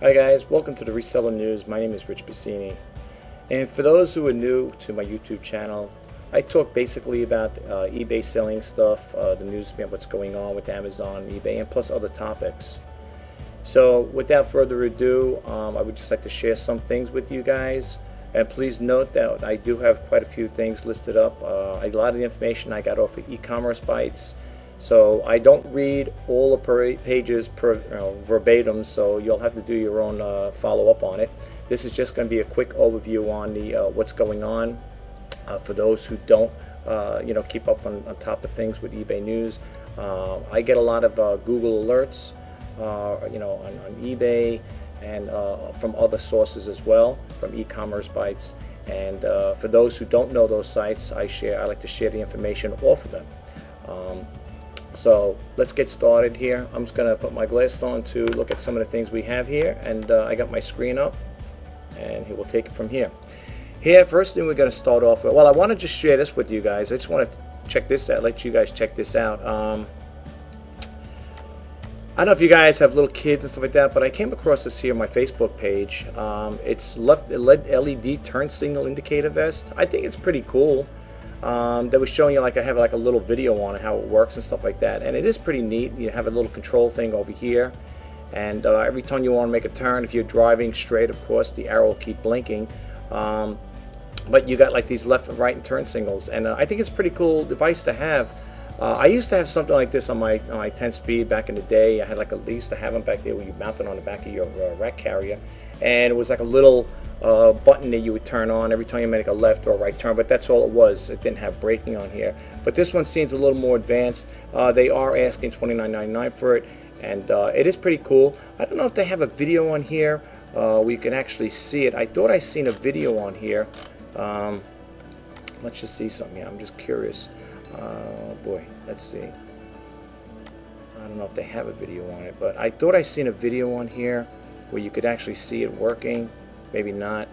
Hi guys, welcome to the Reseller News. My name is Rjpasini, and for those who are new to my YouTube channel, I talk basically about eBay selling stuff, the news about what's going on with Amazon, eBay, and plus other topics. So without further ado, I would just like to share some things with you guys, and please note that I do have quite a few things listed up. A lot of the information I got off of e-commerce bites. So I don't read all the pages verbatim, so you'll have to do your own follow-up on it. This is just going to be a quick overview on the what's going on for those who don't keep up on top of things with eBay news. I get a lot of Google alerts on eBay and from other sources as well, from e-commerce bites. And for those who don't know those sites, I like to share the information off of them. So let's get started here. I'm just going to put my glasses on to look at some of the things we have here, and I got my screen up, and we'll take it from here. Here, first thing we're going to start off with, well, I want to just share this with you guys. I just want to check this out, let you guys check this out. I don't know if you guys have little kids and stuff like that, but I came across this here on my Facebook page. It's LED turn signal indicator vest. I think it's pretty cool. That was showing you, I have a little video on it, how it works and stuff like that, and it is pretty neat. You have a little control thing over here, and every time you want to make a turn, if you're driving straight, of course the arrow will keep blinking, but you got these left and right and turn signals, and I think it's a pretty cool device to have. I used to have something like this on my 10-speed back in the day. I used to have them back there where you mount it on the back of your rack carrier, and it was like a little button that you would turn on every time you make a left or right turn, but that's all it was. It didn't have braking on here. But this one seems a little more advanced. They are asking $29.99 for it, and it is pretty cool. I don't know if they have a video on here where you can actually see it. I thought I seen a video on here. Let's just see something here. I'm just curious. Boy, let's see. I don't know if they have a video on it, but I thought I seen a video on here where you could actually see it working. Maybe not.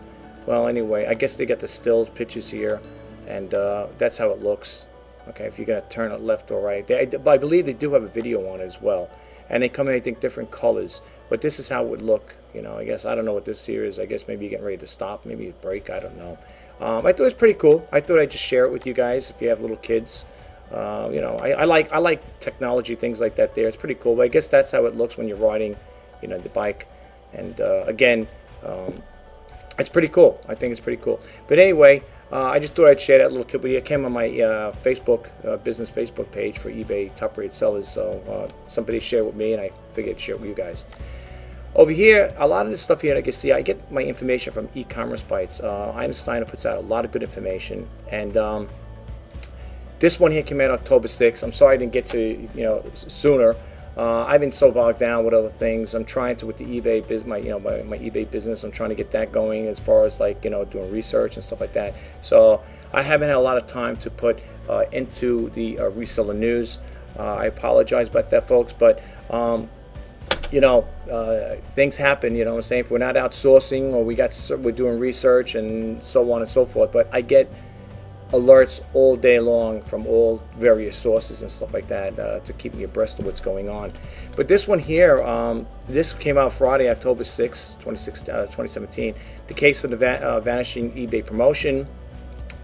Well, anyway, I guess they got the stills pictures here, and that's how it looks. Okay, if you're going to turn it left or right. I believe they do have a video on it as well, and they come in, I think, different colors. But this is how it would look. I guess I don't know what this here is. I guess maybe you're getting ready to stop, maybe a break. I don't know. I thought it was pretty cool. I thought I'd just share it with you guys if you have little kids. I like technology, things like that. There, it's pretty cool. But I guess that's how it looks when you're riding, the bike. And again. It's pretty cool. I think it's pretty cool. But anyway, I just thought I'd share that little tip with you. It came on my Facebook, business Facebook page for eBay top-rated sellers. So somebody shared with me, and I figured I'd share it with you guys. Over here, a lot of this stuff here, like you see, I get my information from e-commerce bites. Einstein puts out a lot of good information, and this one here came out October 6th. I'm sorry I didn't get to sooner. I've been so bogged down with other things. I'm trying to, with the eBay business, my eBay business, I'm trying to get that going as far as doing research and stuff like that. So I haven't had a lot of time to put into the reseller news. I apologize about that, folks, but things happen. What I'm saying, if we're not outsourcing or we're doing research and so on and so forth, but I get alerts all day long from all various sources and stuff like that to keep me abreast of what's going on. But this one here, this came out Friday, October 6, 2017. The case of the vanishing eBay promotion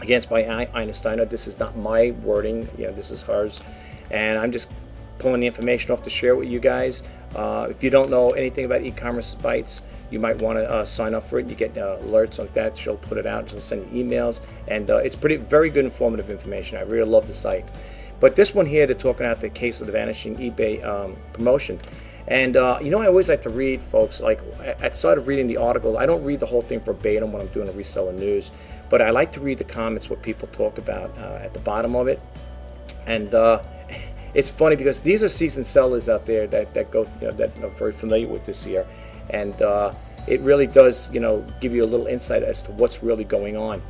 against by Einstein. This is not my wording, this is hers, and I'm just pulling the information off to share with you guys. If you don't know anything about e-commerce bites, you might want to sign up for it. You get alerts like that. She'll put it out. She'll send you emails, and it's very good, informative information. I really love the site. But this one here, they're talking about the case of the vanishing eBay promotion. And I always like to read, folks. Outside of reading the article, I don't read the whole thing verbatim when I'm doing a reseller news, but I like to read the comments, what people talk about at the bottom of it. And it's funny because these are seasoned sellers out there that are very familiar with this here. And it really does, give you a little insight as to what's really going on.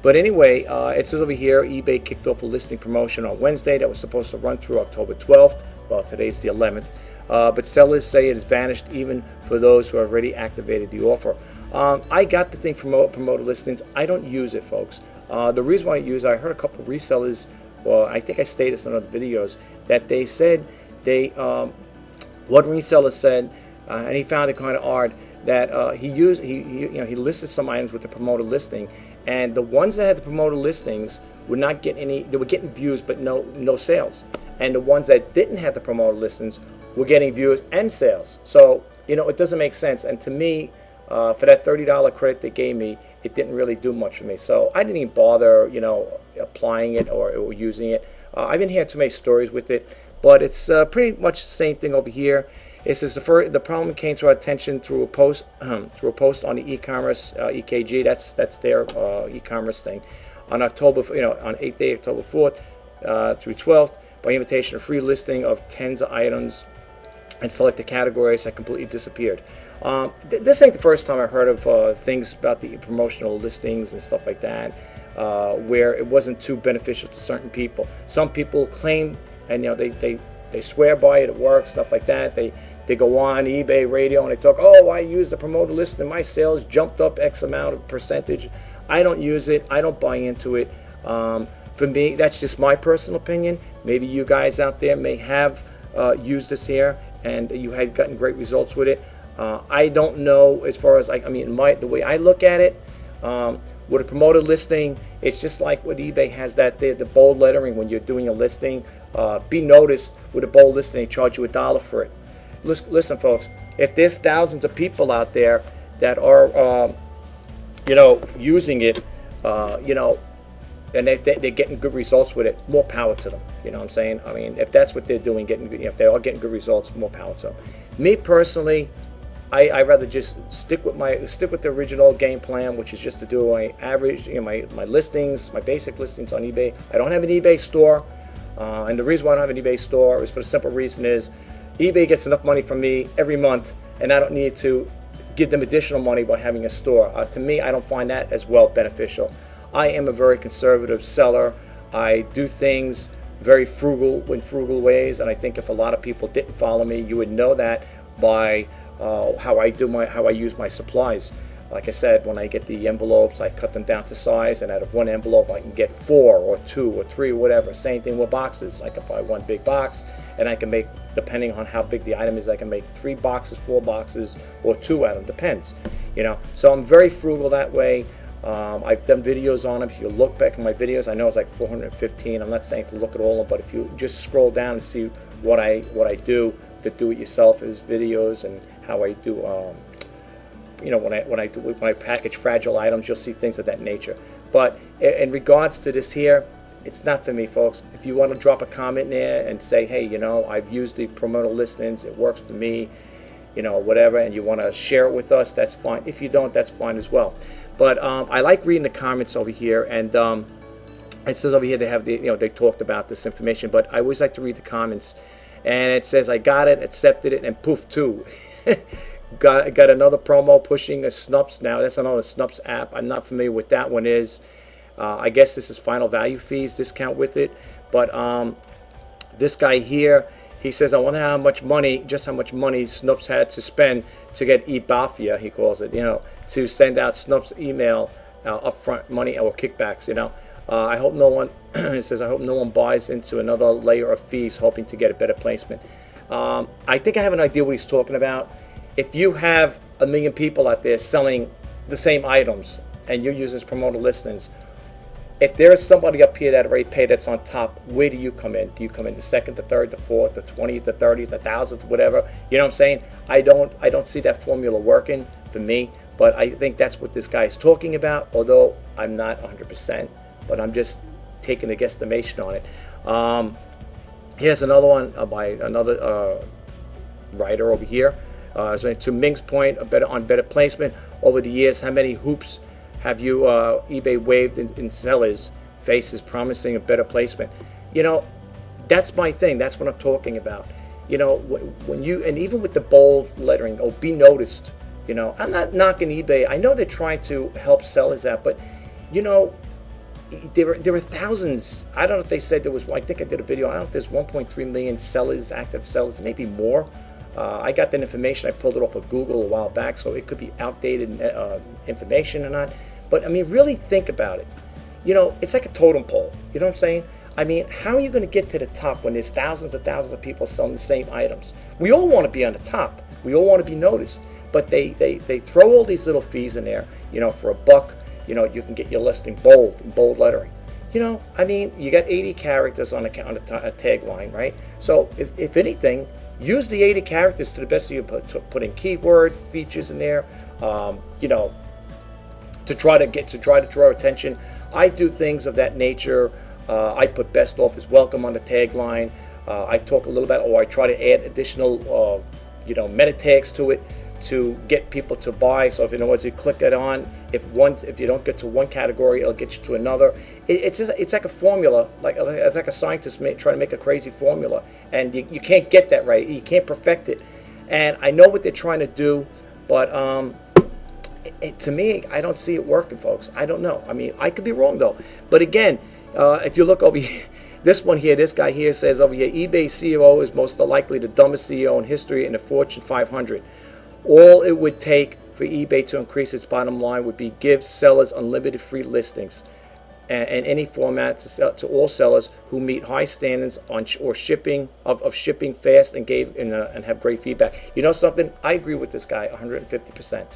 But anyway, it says over here, eBay kicked off a listing promotion on Wednesday that was supposed to run through October 12th. Well, today's the 11th. But sellers say it has vanished even for those who have already activated the offer. I got the thing from promoted listings. I don't use it, folks. The reason why I use it, I heard a couple of resellers, well, I think I stated this in other videos, that they said one reseller said, and he found it kind of odd, that he listed some items with the promoted listing, and the ones that had the promoted listings would not get any. They were getting views, but no sales, and the ones that didn't have the promoted listings were getting views and sales. So it doesn't make sense. And to me, for that $30 credit they gave me, it didn't really do much for me. So I didn't even bother, applying it or using it. I've been hearing too many stories with it, but it's pretty much the same thing over here. It says the problem came to our attention through a post on the e-commerce EKG. That's their e-commerce thing on October, on 8th day, October 4th through 12th, by invitation, a free listing of tens of items and selected categories had completely disappeared. This ain't the first time I heard of things about the promotional listings and stuff like that, where it wasn't too beneficial to certain people. Some people claim, and they swear by it, it works, stuff like that. They go on eBay radio and they talk, oh, I used the promoted listing and my sales jumped up X amount of percentage. I don't use it. I don't buy into it. For me, that's just my personal opinion. Maybe you guys out there may have used this here and you had gotten great results with it. I don't know, as far as the way I look at it, with a promoted listing, it's just like what eBay has, that the bold lettering when you're doing a listing. Be noticed with a bold listing, they charge you $1 for it. Listen, folks, if there's thousands of people out there that are using it, and they're getting good results with it, more power to them. You know what I'm saying? I mean, if that's what they're doing, if they are getting good results, more power to them. Me personally, I rather just stick with the original game plan, which is just to do my average, my listings, my basic listings on eBay. I don't have an eBay store, and the reason why I don't have an eBay store is for the simple reason is eBay gets enough money from me every month, and I don't need to give them additional money by having a store. To me, I don't find that as well beneficial. I am a very conservative seller. I do things very frugal ways, and I think if a lot of people didn't follow me, you would know that by how I use my supplies. Like I said, when I get the envelopes, I cut them down to size, and out of one envelope I can get 4 or 2 or 3 or whatever. Same thing with boxes. I can buy one big box, and I can make, depending on how big the item is, I can make 3 boxes, 4 boxes, or 2 out of them. Depends, So I'm very frugal that way. I've done videos on them. If you look back at my videos, I know it's like 415. I'm not saying to look at all of them, but if you just scroll down and see what I do, the do-it-yourself is videos, and how I do, when I package fragile items, you'll see things of that nature. But in regards to this here, it's not for me, folks. If you want to drop a comment in there and say, hey, I've used the promoted listings, it works for me, whatever, and you want to share it with us, that's fine. If you don't, that's fine as well. But I like reading the comments over here, and it says over here they have they talked about this information, but I always like to read the comments. And it says, I got it, accepted it, and poof, too. got another promo pushing a Snups now. That's another Snups app. I'm not familiar with that one is. I guess this is final value fees discount with it. But this guy here, he says, I wonder how much money Snups had to spend to get e-bafia, he calls it, to send out Snups email upfront money or kickbacks, I hope no one, it says, I hope no one buys into another layer of fees hoping to get a better placement. I think I have an idea what he's talking about. If you have 1 million people out there selling the same items and you're using promoted listings, if there's somebody up here that already paid that's on top, where do you come in? Do you come in the second, the third, the fourth, the 20th, the 30th, the 1000th, whatever? You know what I'm saying? I don't see that formula working for me, but I think that's what this guy is talking about, although I'm not 100%. But I'm just taking a guesstimation on it. Here's another one by another writer over here. So to Ming's point, on better placement, over the years, how many hoops have you eBay waved in sellers' faces promising a better placement? That's my thing. That's what I'm talking about. When you, and even with the bold lettering, be noticed. I'm not knocking eBay. I know they're trying to help sellers out, but there were thousands. I don't know if they said there was. I think I did a video. I don't know if there's 1.3 million sellers, active sellers, maybe more. I got that information. I pulled it off of Google a while back, so it could be outdated information or not. But really think about it. It's like a totem pole. You know what I'm saying? How are you going to get to the top when there's thousands and thousands of people selling the same items? We all want to be on the top. We all want to be noticed. but they throw all these little fees in there. For $1, you can get your listing bold lettering. I mean, you got 80 characters on a tagline, right? So if anything, use the 80 characters to the best of your put in keyword features in there, to try to draw attention. I do things of that nature. I put best offers welcome on the tagline. I talk a little bit, or I try to add additional, meta tags to it to get people to buy. So if in other words you click it on, if you don't get to one category, it'll get you to another. It's like a formula, it's like a scientist trying to make a crazy formula, and you can't get that right. You can't perfect it. And I know what they're trying to do, but to me, I don't see it working, folks. I don't know. I mean, I could be wrong though. But again, if you look over here, this guy here says over here, eBay CEO is most likely the dumbest CEO in history in the Fortune 500. All it would take for eBay to increase its bottom line would be give sellers unlimited free listings and any format to all sellers who meet high standards of shipping fast and have great feedback. You know something? I agree with this guy 150%.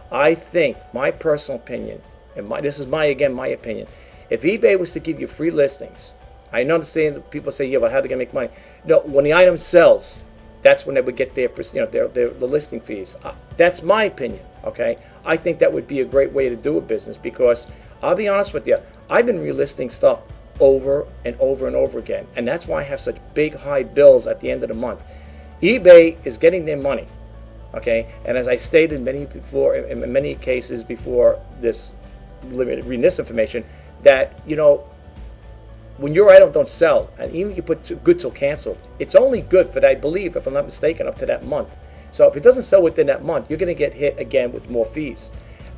I think, my personal opinion, and this is my opinion, if eBay was to give you free listings, I understand that people say, yeah, but how are they going to make money? No, when the item sells, that's when they would get their the listing fees. That's my opinion, okay? I think that would be a great way to do a business, because I'll be honest with you, I've been relisting stuff over and over and over again, and that's why I have such big, high bills at the end of the month. eBay is getting their money, okay? And as I stated in many cases before this, reading this information, that, when your item don't sell, and even if you put good till canceled, it's only good for that, I believe, if I'm not mistaken, up to that month. So if it doesn't sell within that month, you're going to get hit again with more fees.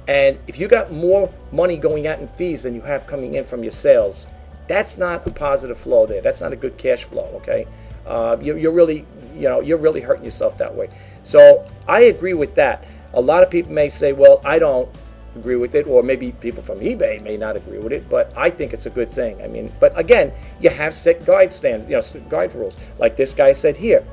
And if you got more money going out in fees than you have coming in from your sales, that's not a positive flow there. That's not a good cash flow, okay? You're really hurting yourself that way. So I agree with that. A lot of people may say, well, I don't agree with it, or maybe people from eBay may not agree with it, but I think it's a good thing. I mean, but again, you have set guide rules, like this guy said here,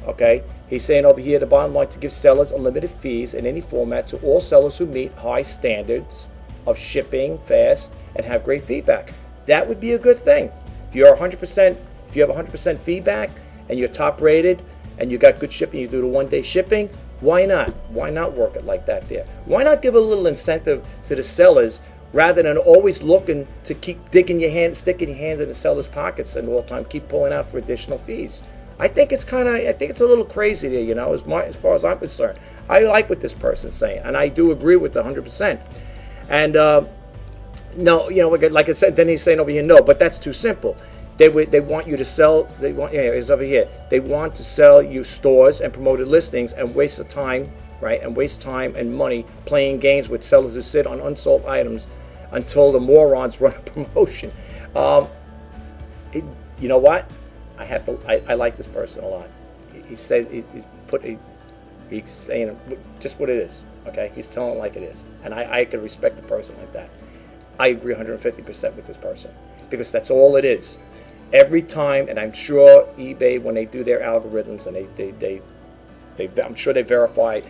okay? He's saying over here, the bottom line, to give sellers unlimited fees in any format to all sellers who meet high standards of shipping fast and have great feedback. That would be a good thing. If you have 100% feedback and you're top rated and you got good shipping, you do the 1-day shipping, why not? Why not work it like that there? Why not give a little incentive to the sellers rather than always looking to keep sticking your hand in the seller's pockets and all the time keep pulling out for additional fees? I think it's a little crazy there, as far as I'm concerned. I like what this person's saying, and I do agree with the 100%. And no, like I said, then he's saying over here, no, but that's too simple. They want you to sell. It's over here. They want to sell you stores and promoted listings and waste of time, right? And waste time and money playing games with sellers who sit on unsold items until the morons run a promotion. You know what? I like this person a lot. He says he's saying just what it is. Okay, he's telling it like it is, and I can respect a person like that. I agree 150% with this person, because that's all it is. Every time, and I'm sure eBay, when they do their algorithms, and I'm sure they verify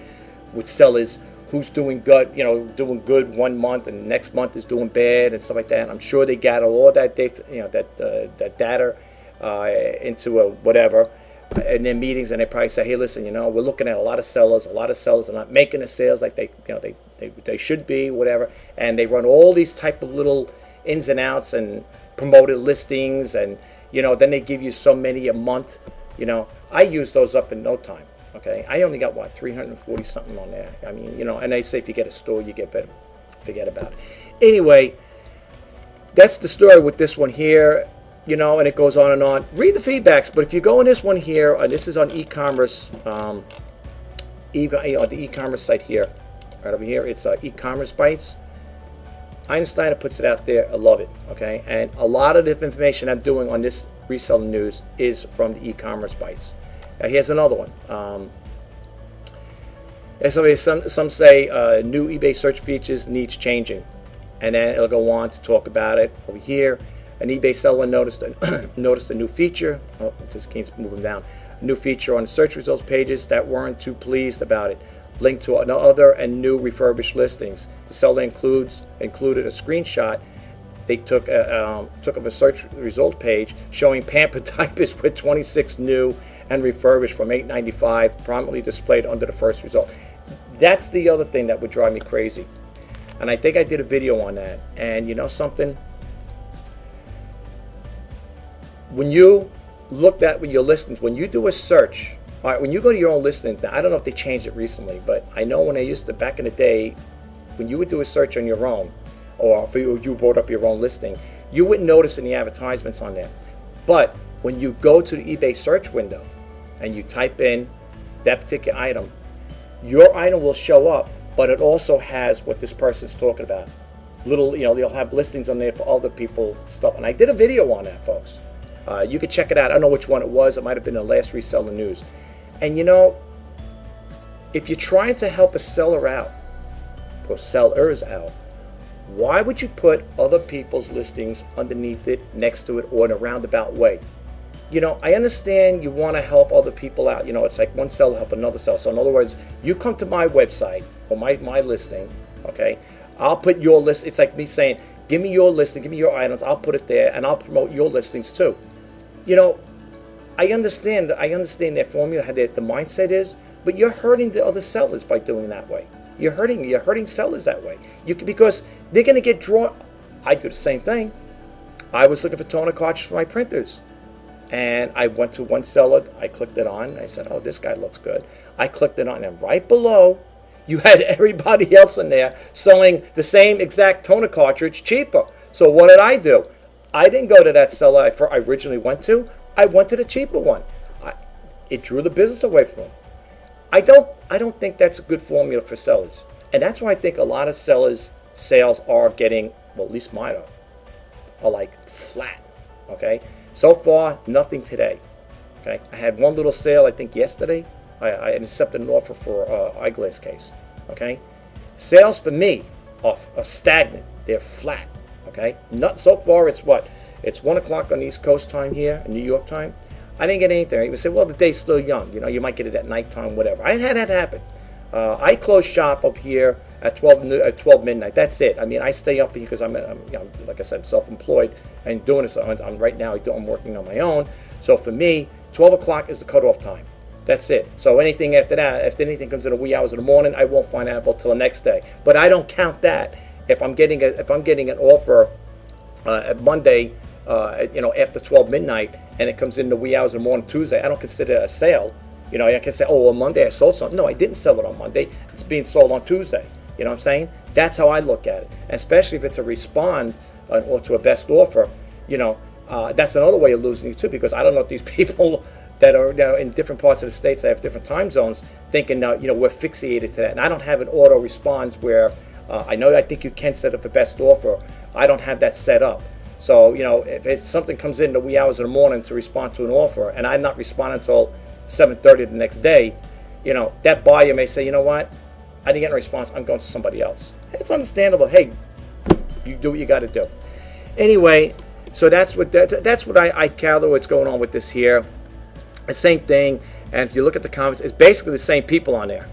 with sellers who's doing good, doing good 1 month, and the next month is doing bad and stuff like that. And I'm sure they gather all that that data into a whatever in their meetings, and they probably say, hey, listen, we're looking at a lot of sellers are not making the sales like they should be, whatever. And they run all these type of little ins and outs and promoted listings, and then they give you so many a month. I use those up in no time. Okay, I only got 340 something on there. I mean, and they say if you get a store, you get better. Forget about it. Anyway, that's the story with this one here. And it goes on and on. Read the feedbacks, but if you go on this one here, this is on e-commerce, the e-commerce site here, right over here. It's e-commerce bites. Einstein puts it out there. I love it. Okay, and a lot of the information I'm doing on this reseller news is from the e-commerce bites. Now here's another one. Some say new eBay search features needs changing, and then it'll go on to talk about it over here. An eBay seller noticed a new feature. Oh, just keeps moving down. A new feature on the search results pages that weren't too pleased about it. link to another and new refurbished listings. The seller included a screenshot they took of a search result page showing pampered diapers with 26 new and refurbished from $8.95 prominently displayed under the first result. That's the other thing that would drive me crazy. And I think I did a video on that. And you know something? When you looked at your listings, when you do a search, all right, when you go to your own listings, now I don't know if they changed it recently, but I know when I used to, back in the day, when you would do a search on your own, or if you brought up your own listing, you wouldn't notice any advertisements on there. But when you go to the eBay search window and you type in that particular item, your item will show up, but it also has what this person's talking about. Little, you know, they'll have listings on there for other people's stuff. And I did a video on that, folks. You could check it out. I don't know which one it was. It might have been the last Reseller News. And you know, if you're trying to help a seller out, or sellers out, why would you put other people's listings underneath it, next to it, or in a roundabout way? You know, I understand you want to help other people out. You know, it's like one seller help another seller. So in other words, you come to my website or my listing, okay? I'll put your list. It's like me saying, give me your listing, give me your items. I'll put it there, and I'll promote your listings too. You know, I understand their formula, how the mindset is, but you're hurting the other sellers by doing that way. You're hurting sellers that way. Because they're going to get drawn. I do the same thing. I was looking for toner cartridges for my printers, and I went to one seller. I clicked it on. I said, "Oh, this guy looks good." I clicked it on, and right below, you had everybody else in there selling the same exact toner cartridge cheaper. So what did I do? I didn't go to that seller I originally went to. I went to the cheaper one. It drew the business away from them. I don't think that's a good formula for sellers, and that's why I think a lot of sellers' sales are getting, well, at least mine are like flat. Okay, so far nothing today. Okay, I had one little sale I think yesterday. I accepted an offer for an eyeglass case. Okay, sales for me are stagnant. They're flat. Okay, not so far. It's what? It's 1 o'clock on East Coast time here in New York time. I didn't get anything. You would say, well, the day's still young. You know, you might get it at nighttime, whatever. I had that happen. I close shop up here at 12 midnight. That's it. I mean, I stay up here because I'm like I said, self-employed and doing this. I'm right now. I'm working on my own. So for me, 12 o'clock is the cutoff time. That's it. So anything after that, if anything comes in the wee hours of the morning, I won't find out until the next day. But I don't count that if I'm getting an offer at Monday, after 12 midnight, and it comes in the wee hours of the morning Tuesday. I don't consider it a sale. You know, I can say, oh, on Monday I sold something. No, I didn't sell it on Monday. It's being sold on Tuesday. You know what I'm saying? That's how I look at it. And especially if it's a respond or to a best offer, you know, that's another way of losing you too, because I don't know if these people that are in different parts of the states that have different time zones thinking, we're fixated to that. And I don't have an auto response where I think you can set up a best offer. I don't have that set up. So, you know, if something comes in the wee hours of the morning to respond to an offer, and I'm not responding until 7:30 the next day, you know, that buyer may say, you know what, I didn't get a response, I'm going to somebody else. It's understandable. Hey, you do what you got to do. Anyway, so that's what I gather what's going on with this here. The same thing, and if you look at the comments, it's basically the same people on there.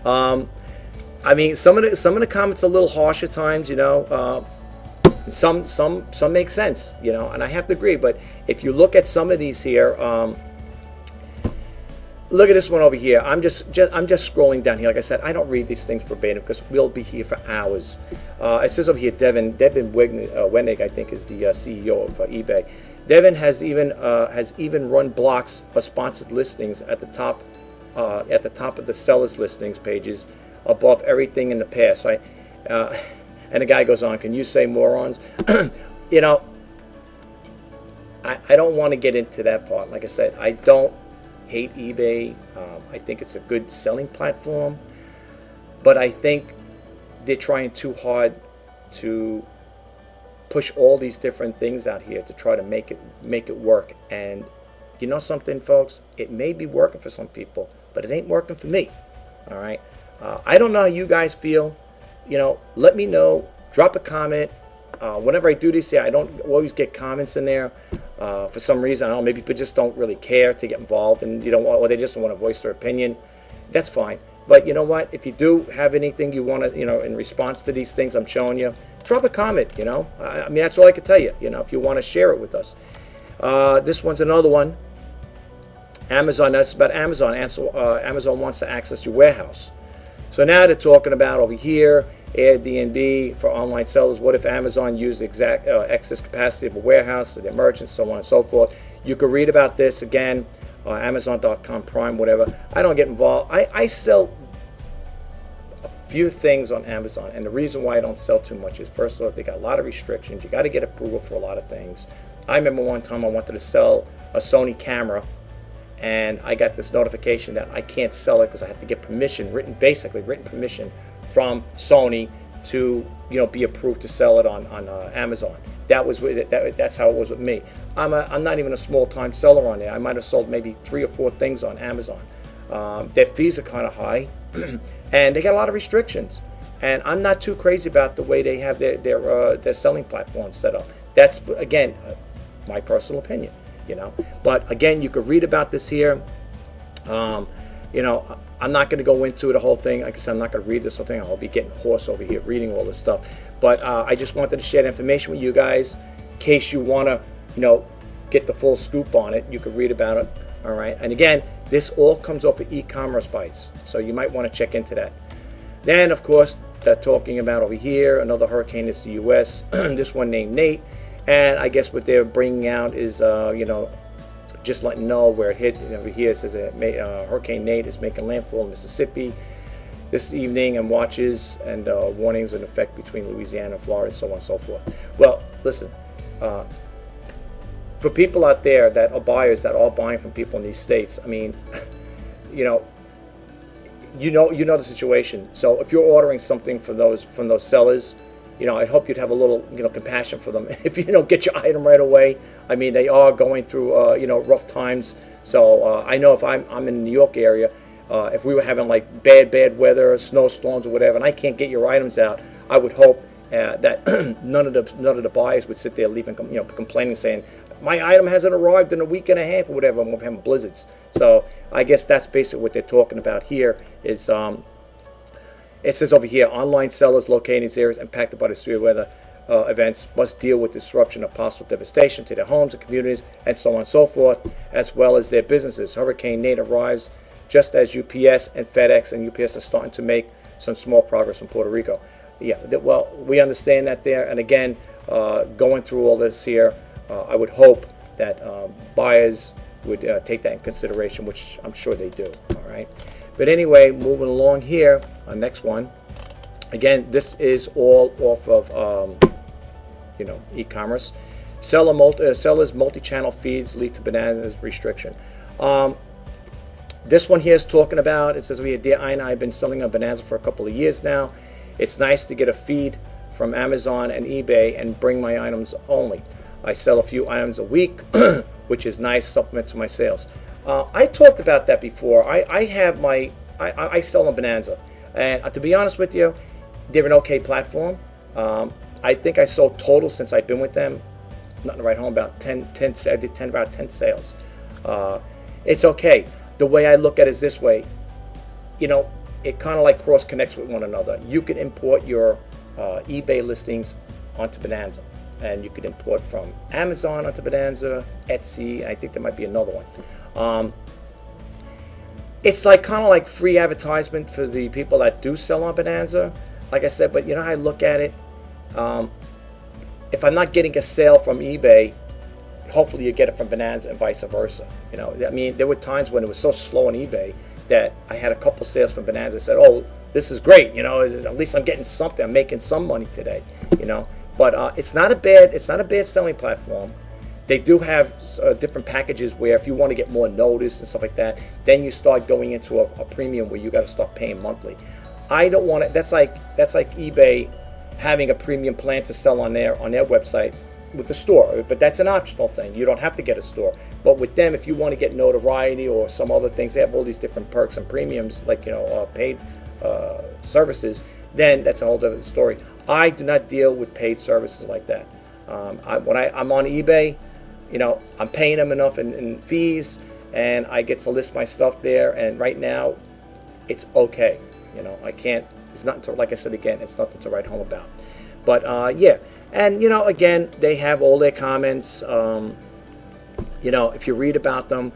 I mean, some of the comments are a little harsh at times, you know. Some make sense, you know, and I have to agree. But if you look at some of these here, look at this one over here. I'm just scrolling down here. Like I said, I don't read these things verbatim because we'll be here for hours. It says over here, Devin Wenig, I think, is the CEO of eBay. Devin has even run blocks of sponsored listings at the top of the sellers listings pages above everything in the past, right? And the guy goes on, can you say morons? You know, I don't want to get into that part. Like I said, I don't hate eBay. I think it's a good selling platform. But I think they're trying too hard to push all these different things out here to try to make it work. And you know something, folks? It may be working for some people, but it ain't working for me. All right? I don't know how you guys feel. You know, let me know. Drop a comment. Whenever I do this here, I don't always get comments in there. For some reason, I don't know, maybe people just don't really care to get involved, and or they just don't want to voice their opinion. that's fine. But you know what? If you do have anything you want to, in response to these things I'm showing you, drop a comment. I mean, that's all I can tell you. If you want to share it with us. This one's another one. Amazon. That's about Amazon. Amazon wants to access your warehouse. So now they're talking about over here, Airbnb for online sellers. What if Amazon used the exact excess capacity of a warehouse to their merchants, so on and so forth. You can read about this again. Amazon.com Prime, whatever. I don't get involved. I sell a few things on Amazon, and the reason why I don't sell too much is, first of all, they got a lot of restrictions. You got to get approval for a lot of things. I remember one time I wanted to sell a Sony camera, and I got this notification that I can't sell it because I had to get permission, written permission from Sony to be approved to sell it on Amazon. That's how it was with me. I'm not even a small time seller on there. I might have sold maybe 3 or 4 things on Amazon. Their fees are kind of high, and they got a lot of restrictions. And I'm not too crazy about the way they have their selling platform set up. That's, again, my personal opinion. But again, you could read about this here. I'm not going to go into the whole thing. Like I said, I'm not going to read this whole thing. I'll be getting hoarse over here reading all this stuff. But I just wanted to share the information with you guys in case you want to, get the full scoop on it. You could read about it. All right. And again, this all comes off of e-commerce bites, so you might want to check into that. Then, of course, they're talking about over here another hurricane is the U.S. This one named Nate, and I guess what they're bringing out is, just letting you know where it hit. Over here it says Hurricane Nate is making landfall in Mississippi this evening, and watches and warnings in effect between Louisiana and Florida, so on and so forth. Well, listen, for people out there that are buyers that are buying from people in these states, I mean, you know the situation. So if you're ordering something from those sellers, I hope you'd have a little compassion for them. If you don't get your item right away, I mean, they are going through rough times. So I know if I'm in the New York area, if we were having like bad weather, snowstorms or whatever, and I can't get your items out, I would hope that none of the buyers would sit there leaving complaining, saying my item hasn't arrived in a week and a half or whatever, and we're having blizzards. So I guess that's basically what they're talking about here. Is it says over here, online sellers located in these areas impacted by the severe weather events must deal with disruption of possible devastation to their homes and communities, and so on and so forth, as well as their businesses. Hurricane Nate arrives just as UPS and FedEx and UPS are starting to make some small progress in Puerto Rico. Yeah, well, we understand that there. And again, going through all this here, I would hope that buyers would take that in consideration, which I'm sure they do. All right. But anyway, moving along here, next one. Again, this is all off of e-commerce. Sellers multi-channel feeds lead to bananas restriction. This one here is talking about, it says, Dear Ina, I've been selling on Bonanza for a couple of years now. It's nice to get a feed from Amazon and eBay and bring my items only. I sell a few items a week, which is nice supplement to my sales. I talked about that before. I sell on Bonanza, and to be honest with you, they're an okay platform. I think I sold total since I've been with them, nothing to write home about, 10 I did about 10 sales. It's okay. The way I look at it is this way, it kind of like cross connects with one another. You can import your eBay listings onto Bonanza, and you could import from Amazon onto Bonanza, Etsy. I think there might be another one. It's like kind of like free advertisement for the people that do sell on Bonanza. Like I said, but how I look at it, if I'm not getting a sale from eBay, hopefully you get it from Bonanza and vice versa. I mean, there were times when it was so slow on eBay that I had a couple sales from Bonanza. I said, "Oh, this is great. At least I'm getting something. I'm making some money today." But it's not a bad selling platform. They do have different packages where if you want to get more notice and stuff like that, then you start going into a premium where you got to start paying monthly. I don't want it. That's like eBay having a premium plan to sell on their website with the store, but that's an optional thing. You don't have to get a store. But with them, if you want to get notoriety or some other things, they have all these different perks and premiums, like paid services. Then that's a whole different story. I do not deal with paid services like that. When I'm on eBay, I'm paying them enough in fees, and I get to list my stuff there. And right now, it's okay. I can't. It's not like I said again. It's nothing to write home about. But yeah, and again, they have all their comments. If you read about them,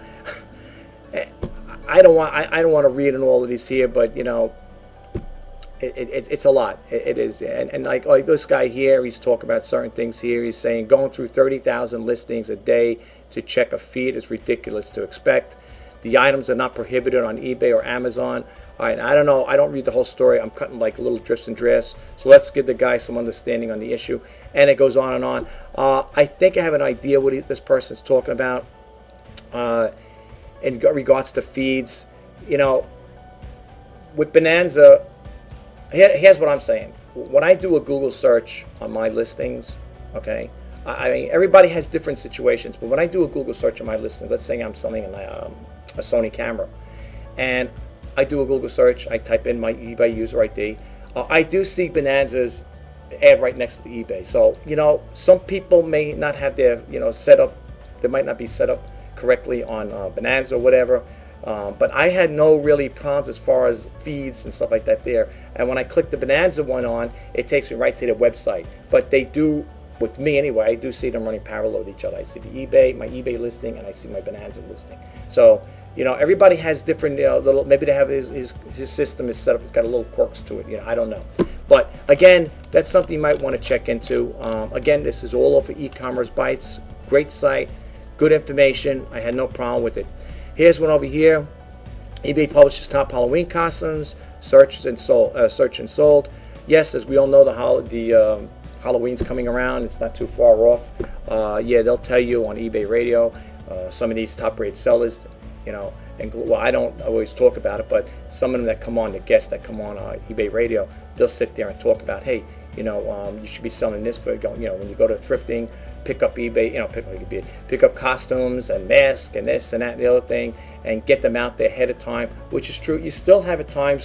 I don't want to read in all of these here, but it's a lot. It is, and like this guy here, he's talking about certain things here. He's saying going through 30,000 listings a day to check a feed is ridiculous to expect. The items are not prohibited on eBay or Amazon. All right, I don't know. I don't read the whole story. I'm cutting like little drifts and drafts. So let's give the guy some understanding on the issue. And it goes on and on. I think I have an idea what this person's talking about in regards to feeds. With Bonanza, here's what I'm saying. When I do a Google search on my listings, okay, I mean, everybody has different situations. But when I do a Google search on my listings, let's say I'm selling a Sony camera, and I do a Google search, I type in my eBay user ID. I do see Bonanza's ad right next to the eBay. So, some people may not have their, set up, they might not be set up correctly on Bonanza or whatever. But I had no really problems as far as feeds and stuff like that there. And when I click the Bonanza one on, it takes me right to their website. But they do, with me anyway, I do see them running parallel with each other. I see the my eBay listing, and I see my Bonanza listing. So, everybody has different, little, maybe they have his system is set up, it's got a little quirks to it, I don't know. But again, that's something you might want to check into. Again, this is all over E-commerce Bytes. Great site, good information. I had no problem with it. Here's one over here. eBay publishes top Halloween costumes, search and sold. Yes, as we all know, the Halloween's coming around. It's not too far off. Yeah, they'll tell you on eBay Radio. Some of these top-rated sellers, and well, I don't always talk about it, but some of them that come on, the guests that come on eBay Radio, they'll sit there and talk about, hey, you should be selling this for when you go to thrifting, pick up eBay, pick up costumes and masks and this and that and the other thing, and get them out there ahead of time, which is true. You still have a time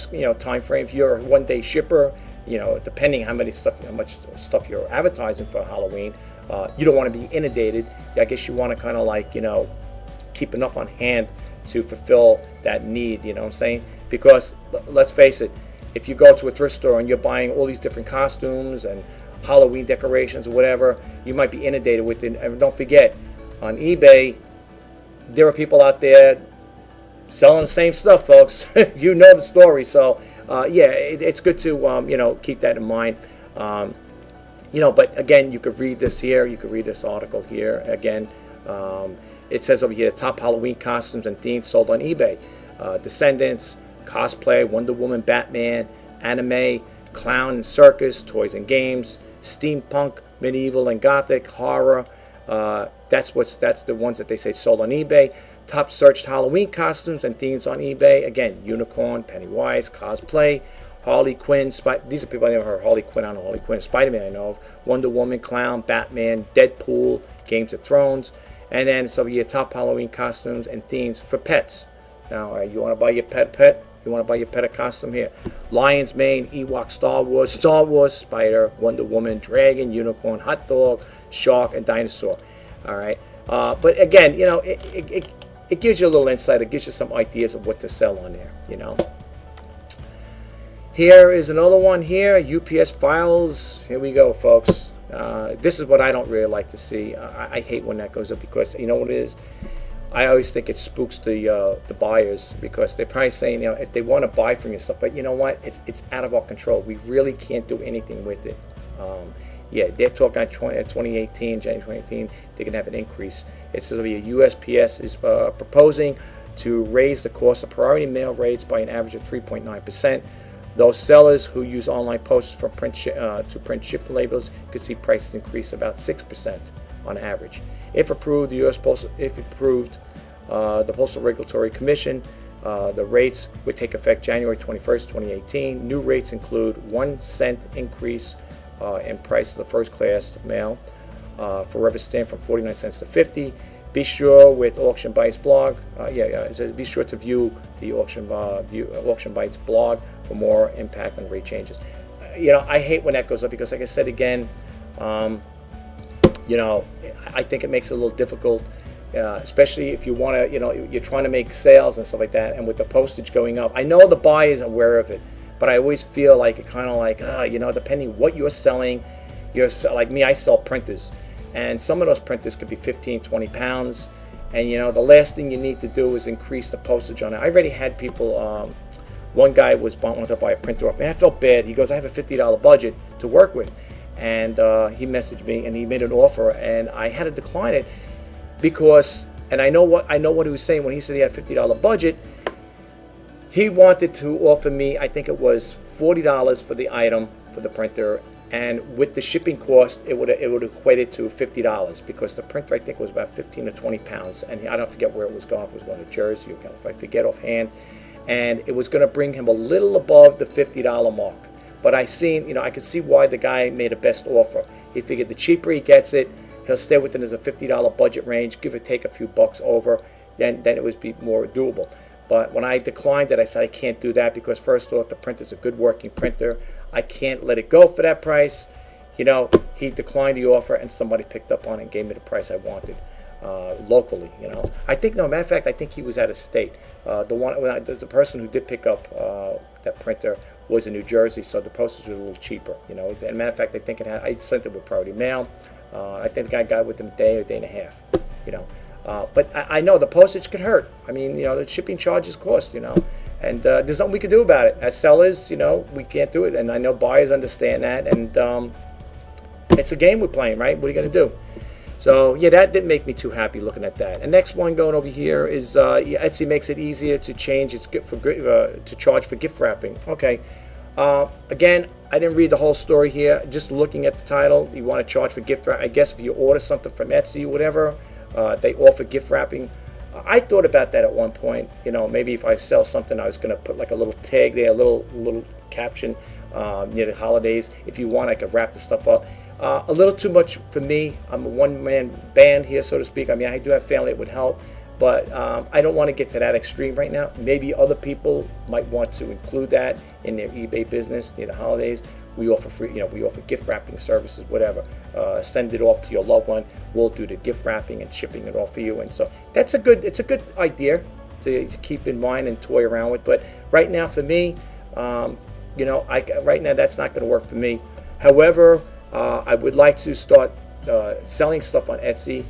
frame. If you're a one-day shipper, depending how much stuff you're advertising for Halloween, you don't want to be inundated. I guess you want to kind of like keep enough on hand to fulfill that need. You know what I'm saying? Because let's face it, if you go to a thrift store and you're buying all these different costumes and Halloween decorations or whatever, you might be inundated with it. And don't forget, on eBay, there are people out there selling the same stuff, folks. You know the story. So, yeah, it's good to, keep that in mind. But again, you could read this here. You could read this article here. Again, it says over here, top Halloween costumes and themes sold on eBay. Descendants, cosplay, Wonder Woman, Batman, anime, clown and circus, toys and games, steampunk, medieval and gothic, horror. That's the ones that they say sold on eBay. Top searched Halloween costumes and themes on eBay. Again, unicorn, Pennywise, cosplay, Harley Quinn. These are people I never heard. Harley Quinn, I don't know Harley Quinn. Spider-Man I know of. Wonder Woman, clown, Batman, Deadpool, Games of Thrones. And then it's over here, top Halloween costumes and themes for pets. Now, you want to buy your pet? You want to buy your pet a costume here? Lion's Mane, Ewok, Star Wars, Spider, Wonder Woman, Dragon, Unicorn, Hot Dog, Shark, and Dinosaur. All right. But again, it gives you a little insight. It gives you some ideas of what to sell on there. Here is another one here. UPS files. Here we go, folks. This is what I don't really like to see. I hate when that goes up because you know what it is. I always think it spooks the buyers because they're probably saying, if they want to buy from you stuff, but you know what? It's out of our control. We really can't do anything with it. Yeah, they're talking 2018, January 2018, they're going to have an increase. It says USPS is proposing to raise the cost of priority mail rates by an average of 3.9%. Those sellers who use online posters for print ship labels could see prices increase about 6% on average. If approved, the Postal Regulatory Commission, the rates would take effect January 21st, 2018. New rates include 1 cent increase in price of the first class mail for rubber stamp from 49 cents to 50. Be sure with Auction Bytes blog. It says be sure to view the Auction Bytes blog for more impact on rate changes. I hate when that goes up because, like I said again, I think it makes it a little difficult especially if you want to, you're trying to make sales and stuff like that, and with the postage going up. I know the buyer is aware of it, but I always feel like it kind of like, depending what you're selling, like me, I sell printers, and some of those printers could be 15, 20 pounds, and the last thing you need to do is increase the postage on it. I already had people, one guy wanted to buy a printer off me. I felt bad. He goes, I have a $50 budget to work with, and he messaged me and he made an offer, and I had to decline it because, and I know what he was saying when he said he had a $50 budget. He wanted to offer me, I think it was $40 for the item for the printer, and with the shipping cost, it would equate it to $50 because the printer, I think, was about 15 to 20 pounds, and I don't forget where it was going. If it was going to Jersey or if I forget offhand, and it was going to bring him a little above the $50 mark. But I could see why the guy made a best offer. He figured the cheaper he gets it, he'll stay within his $50 budget range, give or take a few bucks over, then it would be more doable. But when I declined it, I said I can't do that because first off, the printer's a good working printer. I can't let it go for that price. He declined the offer, and somebody picked up on it and gave me the price I wanted locally. I think, no, matter of fact, I think he was out of state. There's a person who did pick up that printer was in New Jersey, so the postage was a little cheaper. And matter of fact, I think I sent it with priority mail. I think the guy got it within a day or day and a half. But I know the postage could hurt. I mean, the shipping charges cost. And there's nothing we can do about it. As sellers, we can't do it, and I know buyers understand that. And it's a game we're playing, right? What are you going to do? So yeah, that didn't make me too happy looking at that. And next one going over here is Etsy makes it easier to change its to charge for gift wrapping. Okay, again, I didn't read the whole story here. Just looking at the title, you want to charge for gift wrap. I guess if you order something from Etsy or whatever, they offer gift wrapping. I thought about that at one point. Maybe if I sell something, I was going to put like a little tag there, a little caption near the holidays. If you want, I could wrap the stuff up. A little too much for me. I'm a one-man band here, so to speak. I mean, I do have family that would help, but I don't want to get to that extreme right now. Maybe other people might want to include that in their eBay business near the holidays. We offer free, we offer gift wrapping services, whatever. Send it off to your loved one. We'll do the gift wrapping and shipping it off for you. And so it's a good idea to keep in mind and toy around with. But right now, for me, right now that's not going to work for me. However, I would like to start selling stuff on Etsy.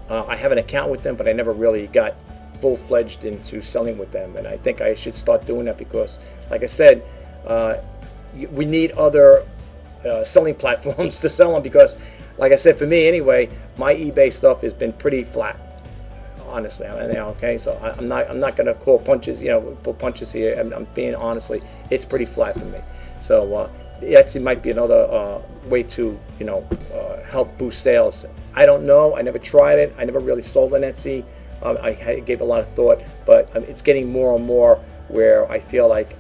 I have an account with them, but I never really got full-fledged into selling with them, and I think I should start doing that because, like I said, we need other selling platforms to sell on because, like I said, for me anyway, my eBay stuff has been pretty flat, honestly. Okay, so I'm not going to pull punches here. I'm being honestly, it's pretty flat for me. So Etsy might be another way to help boost sales. I don't know. I never tried it. I never really sold on Etsy. I gave a lot of thought, but it's getting more and more where I feel like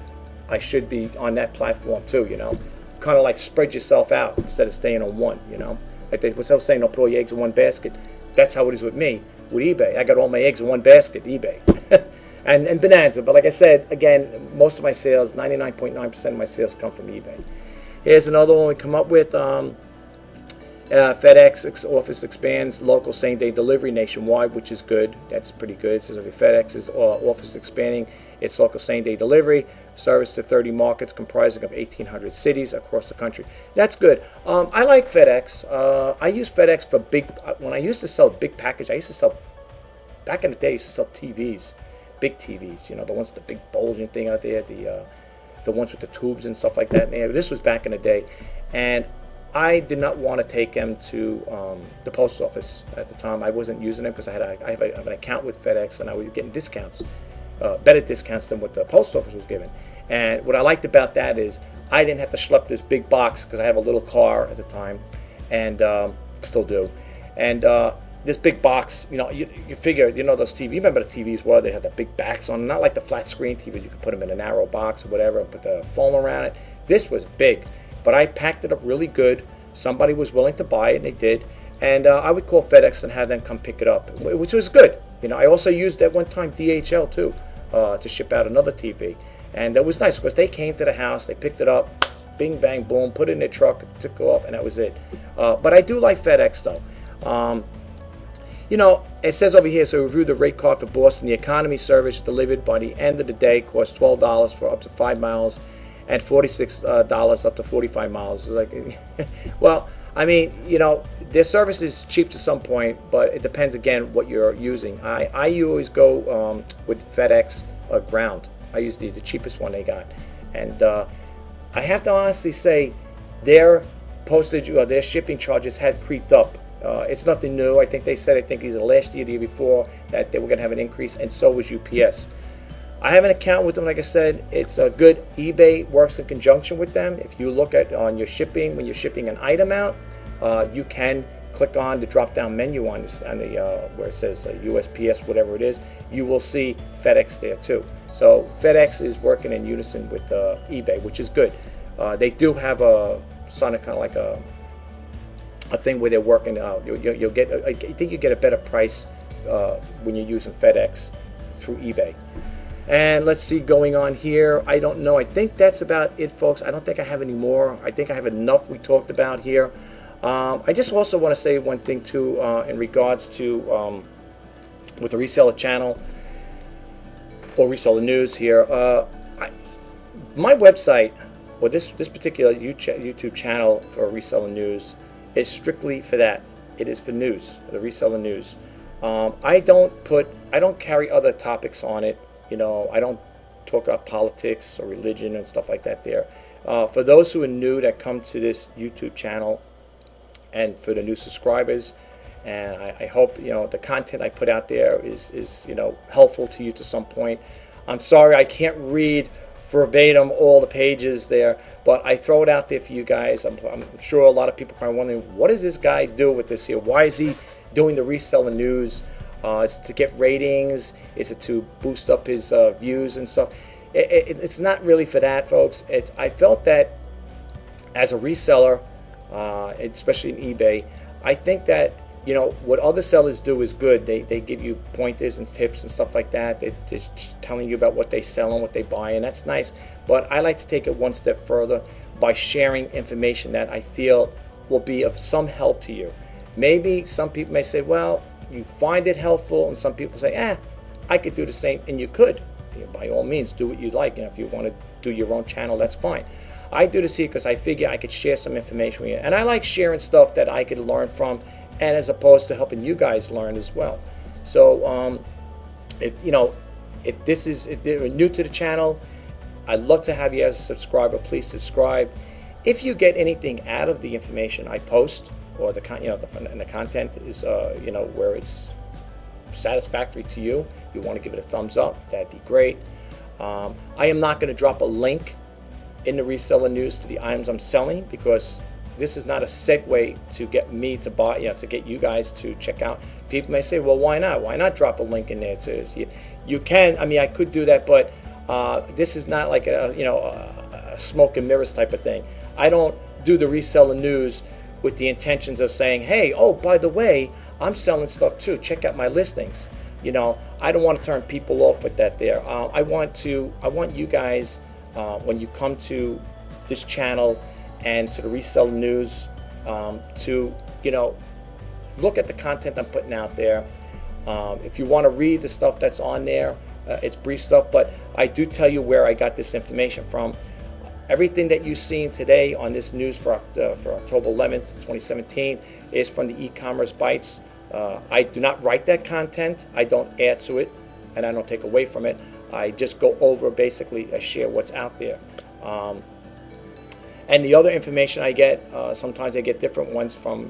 I should be on that platform too. Kind of like spread yourself out instead of staying on one. Like they was saying, don't put all your eggs in one basket. That's how it is with me with eBay. I got all my eggs in one basket, eBay. and Bonanza. But like I said, again, most of my sales, 99.9% of my sales come from eBay. Here's another one we come up with. FedEx office expands local same-day delivery nationwide, which is good. That's pretty good. It says FedEx's office is expanding its local same-day delivery service to 30 markets comprising of 1,800 cities across the country. That's good. I like FedEx. I use FedEx for when I used to sell big package, I used to sell, back in the day, I used to sell TVs, big TVs, the ones with the big bulging thing out there, the ones with the tubes and stuff like that. And this was back in the day, and I did not want to take them to the post office at the time. I wasn't using them because I have an account with FedEx, and I was getting discounts, better discounts than what the post office was giving. And what I liked about that is I didn't have to schlep this big box because I have a little car at the time, and still do. And this big box, you figure, those TV. You remember the TVs where they had the big backs on, not like the flat screen TV. You could put them in a narrow box or whatever and put the foam around it. This was big, but I packed it up really good. Somebody was willing to buy it, and they did. And I would call FedEx and have them come pick it up, which was good. I also used at one time DHL too to ship out another TV, and it was nice because they came to the house, they picked it up, bing bang boom, put it in their truck, took off, and that was it. But I do like FedEx though. It says over here, so review the rate card for Boston. The economy service delivered by the end of the day costs $12 for up to 5 miles and $46 up to 45 miles. It's like, well, I mean, their service is cheap to some point, but it depends, again, what you're using. I always go with FedEx Ground. I use the cheapest one they got. And I have to honestly say their postage or their shipping charges had creeped up. It's nothing new. I think either last year or the year before that they were going to have an increase, and so was UPS. I have an account with them, like I said. It's good. eBay works in conjunction with them. If you look at on your shipping, when you're shipping an item out, you can click on the drop-down menu on the where it says USPS, whatever it is. You will see FedEx there too. So FedEx is working in unison with eBay, which is good. They do have a kind of like a thing where they're working out. You'll get, I think you get a better price when you're using FedEx through eBay. And let's see, going on here, I don't know. I think that's about it, folks. I don't think I have any more. I think I have enough we talked about here. I just also want to say one thing too in regards to with the reseller channel or reseller news here. My website, or this particular YouTube channel for reseller news, is strictly for that. It is for news, the reseller news. I don't carry other topics on it. I don't talk about politics or religion and stuff like that there. For those who are new that come to this YouTube channel, and for the new subscribers, and I hope the content I put out there is helpful to you to some point. I'm sorry I can't read verbatim all the pages there, but I throw it out there for you guys. I'm sure a lot of people are probably wondering, what does this guy do with this here? Why is he doing the reseller news? Is it to get ratings? Is it to boost up his views and stuff? It's not really for that, folks. I felt that as a reseller, especially in eBay, I think that what other sellers do is good. They give you pointers and tips and stuff like that. They're just telling you about what they sell and what they buy, and that's nice. But I like to take it one step further by sharing information that I feel will be of some help to you. Maybe some people may say, well, you find it helpful, and some people say, I could do the same, and you could. By all means, do what you like. If you want to do your own channel, that's fine. I do this here because I figure I could share some information with you, and I like sharing stuff that I could learn from, and as opposed to helping you guys learn as well. So if you're new to the channel, I'd love to have you as a subscriber. Please subscribe. If you get anything out of the information I post, or the content is where it's satisfactory to you, you want to give it a thumbs up, that'd be great. I am not going to drop a link in the reseller news to the items I'm selling, because this is not a segue to get me to buy, to get you guys to check out. People may say, well, why not? Why not drop a link in there too? You can. I mean, I could do that, but this is not like a smoke and mirrors type of thing. I don't do the reseller news with the intentions of saying, hey, oh, by the way, I'm selling stuff too. Check out my listings. I don't want to turn people off with that there. I want you guys, when you come to this channel and to the reseller news, to look at the content I'm putting out there. If you want to read the stuff that's on there, it's brief stuff, but I do tell you where I got this information from. Everything that you've seen today on this news for October 11th, 2017 is from the e-commerce bites. I do not write that content. I don't add to it, and I don't take away from it. I just go over, basically, share what's out there. And the other information I get, sometimes I get different ones from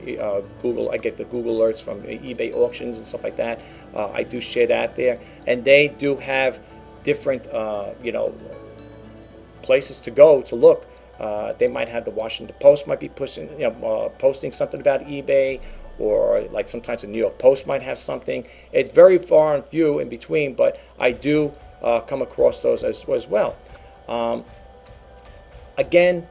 Google. I get the Google alerts from eBay auctions and stuff like that. I do share that there, and they do have different, places to go to look. They might have the Washington Post might be posting something about eBay, or like sometimes the New York Post might have something. It's very far and few in between, but I do come across those as well. Again,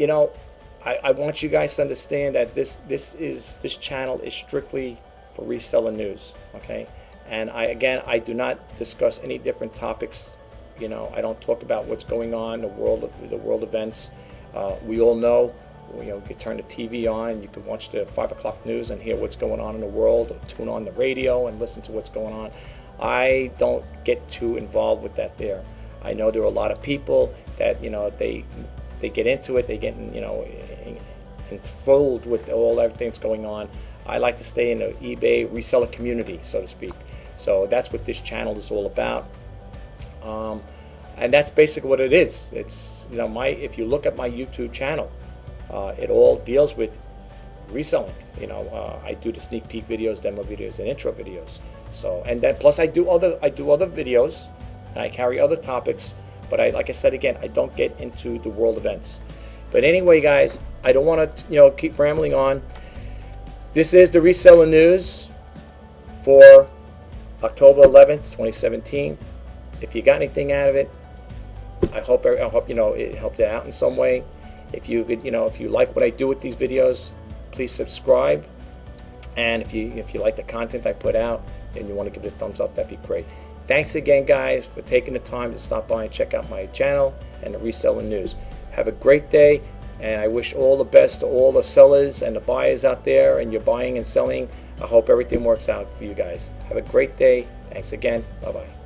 I want you guys to understand that this channel is strictly for reseller news, okay? And I do not discuss any different topics. I don't talk about what's going on in the world events. We all know You can turn the TV on, you can watch the 5 o'clock news and hear what's going on in the world, or tune on the radio and listen to what's going on. I don't get too involved with that there. I know there are a lot of people that, they get into it, they get, enthralled with everything that's going on. I like to stay in the eBay reseller community, so to speak. So that's what this channel is all about. And that's basically what it is. It's, if you look at my YouTube channel, it all deals with reselling. I do the sneak peek videos, demo videos, and intro videos. So, and then plus I do other videos, and I carry other topics. But like I said again, I don't get into the world events. But anyway, guys, I don't want to keep rambling on. This is the reseller news for October 11th, 2017. If you got anything out of it, I hope it helped you out in some way. If you could, if you like what I do with these videos, please subscribe. And if you like the content I put out and you want to give it a thumbs up, that'd be great. Thanks again, guys, for taking the time to stop by and check out my channel and the reseller news. Have a great day, and I wish all the best to all the sellers and the buyers out there, and you're buying and selling. I hope everything works out for you guys. Have a great day. Thanks again. Bye-bye.